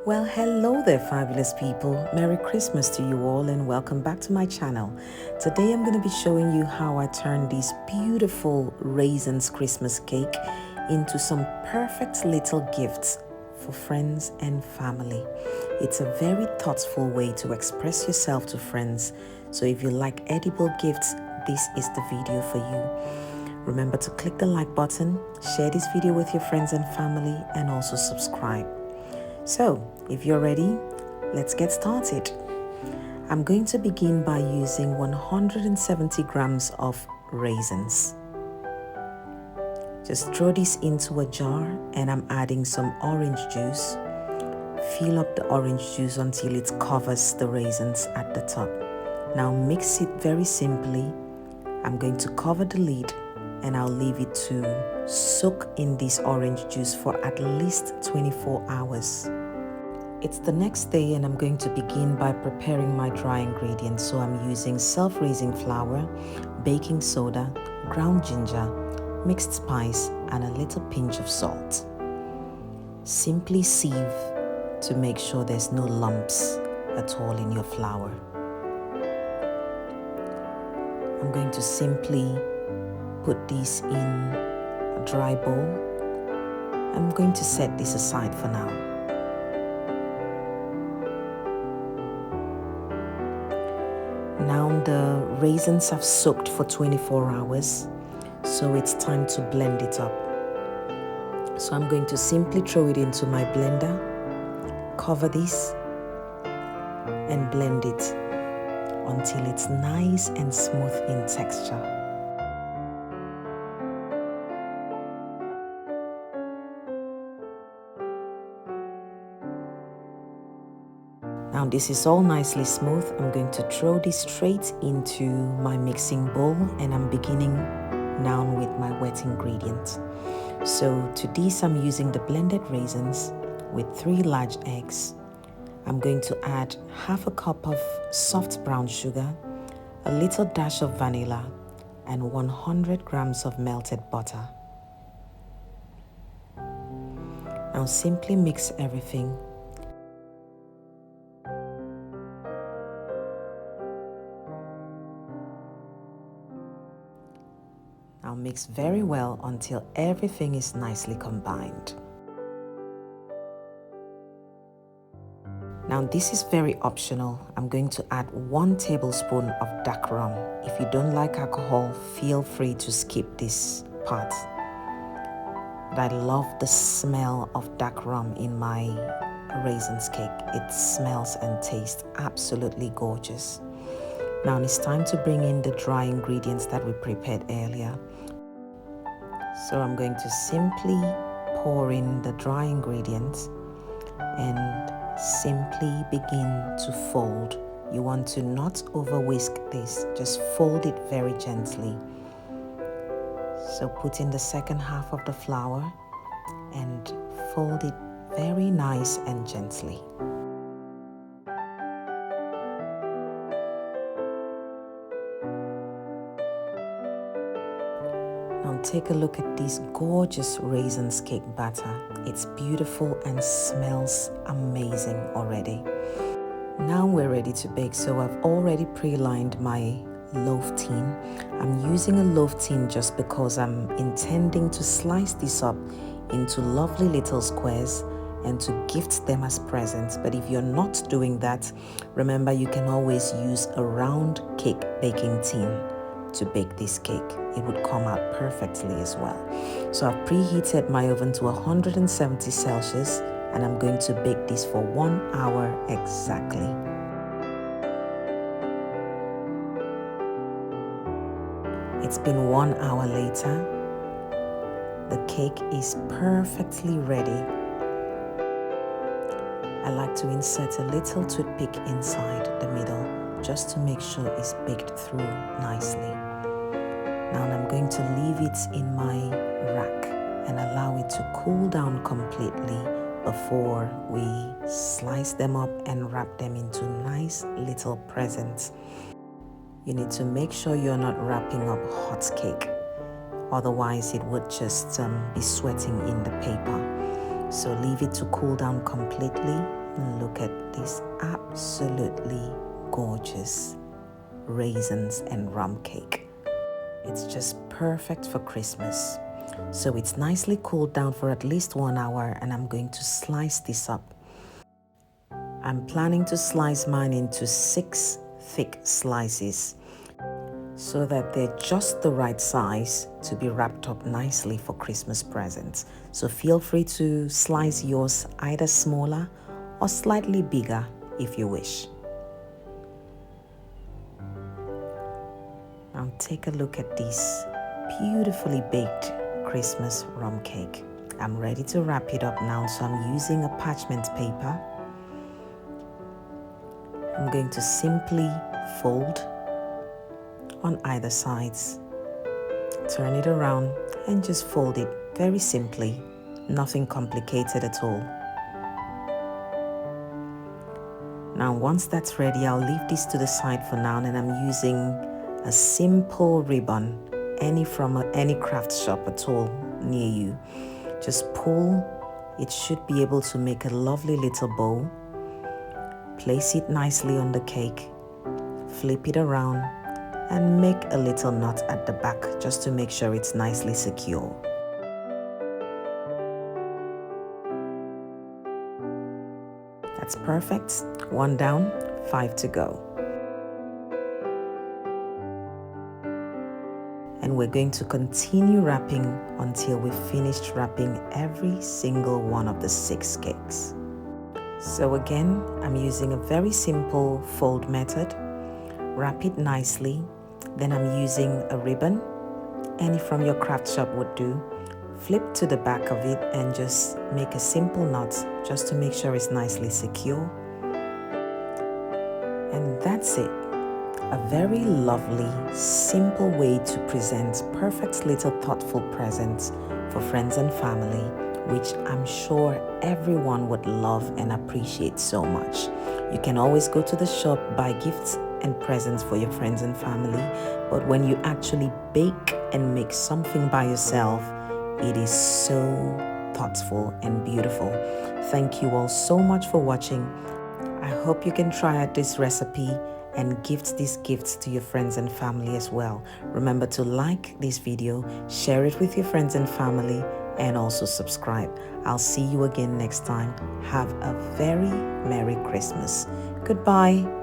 Well, hello there, fabulous people. Merry Christmas to you all and welcome back to my channel. Today I'm going to be showing you how I turned this beautiful Raisins Christmas cake into some perfect little gifts for friends and family. It's a very thoughtful way to express yourself to friends. So if you like edible gifts, this is the video for you. Remember to click the like button, share this video with your friends and family, and also subscribe. So, if you're ready, let's get started. I'm going to begin by using 170 grams of raisins. Just throw this into a jar and I'm adding some orange juice. Fill up the orange juice until it covers the raisins at the top. Now mix it very simply. I'm going to cover the lid and I'll leave it to soak in this orange juice for at least 24 hours. It's the next day and I'm going to begin by preparing my dry ingredients. So I'm using self-raising flour, baking soda, ground ginger, mixed spice, and a little pinch of salt. Simply sieve to make sure there's no lumps at all in your flour. I'm going to simply put this in a dry bowl. I'm going to set this aside for now. Now the raisins have soaked for 24 hours, so it's time to blend it up. So I'm going to simply throw it into my blender, cover this, and blend it until it's nice and smooth in texture. Now this is all nicely smooth. I'm going to throw this straight into my mixing bowl and I'm beginning now with my wet ingredients. So to this I'm using the blended raisins with 3 large eggs. I'm going to add half a cup of soft brown sugar, a little dash of vanilla, and 100 grams of melted butter. Now simply mix everything. Now mix very well until everything is nicely combined. Now this is very optional. I'm going to add 1 tablespoon of dark rum. If you don't like alcohol, feel free to skip this part. But I love the smell of dark rum in my raisins cake. It smells and tastes absolutely gorgeous. Now it's time to bring in the dry ingredients that we prepared earlier. So I'm going to simply pour in the dry ingredients and simply begin to fold. You want to not over whisk this, just fold it very gently. So put in the second half of the flour and fold it very nice and gently. Now take a look at this gorgeous raisins cake batter. It's beautiful and smells amazing already. Now we're ready to bake. So I've already pre-lined my loaf tin. I'm using a loaf tin just because I'm intending to slice this up into lovely little squares and to gift them as presents. But if you're not doing that, remember you can always use a round cake baking tin to bake this cake. It would come out perfectly as well. So I've preheated my oven to 170 Celsius and I'm going to bake this for 1 hour exactly. It's been 1 hour later. The cake is perfectly ready. I like to insert a little toothpick inside the middle just to make sure it's baked through nicely. Now I'm going to leave it in my rack and allow it to cool down completely before we slice them up and wrap them into nice little presents. You need to make sure you're not wrapping up hot cake, otherwise it would just be sweating in the paper. So leave it to cool down completely. Look at this absolutely gorgeous raisins and rum cake. It's just perfect for Christmas. So it's nicely cooled down for at least 1 hour, and I'm going to slice this up. I'm planning to slice mine into 6 thick slices so that they're just the right size to be wrapped up nicely for Christmas presents. So feel free to slice yours either smaller or slightly bigger if you wish. Now take a look at this beautifully baked Christmas rum cake. I'm ready to wrap it up now, so I'm using a parchment paper. I'm going to simply fold on either sides, turn it around and just fold it very simply, nothing complicated at all. Now once that's ready, I'll leave this to the side for now, and I'm using a simple ribbon, any from any craft shop at all near you. Just pull, it should be able to make a lovely little bow. Place it nicely on the cake, flip it around, and make a little knot at the back just to make sure it's nicely secure. That's perfect. 1 down, 5 to go. And we're going to continue wrapping until we've finished wrapping every single one of the 6 cakes. So again, I'm using a very simple fold method. Wrap it nicely. Then I'm using a ribbon, any from your craft shop would do. Flip to the back of it and just make a simple knot just to make sure it's nicely secure. And that's it. A very lovely, simple way to present perfect little thoughtful presents for friends and family, which I'm sure everyone would love and appreciate so much. You can always go to the shop, buy gifts and presents for your friends and family, but when you actually bake and make something by yourself, it is so thoughtful and beautiful. Thank you all so much for watching. I hope you can try out this recipe and gift these gifts to your friends and family as well. Remember to like this video, share it with your friends and family, and also subscribe. I'll see you again next time. Have a very Merry Christmas. Goodbye.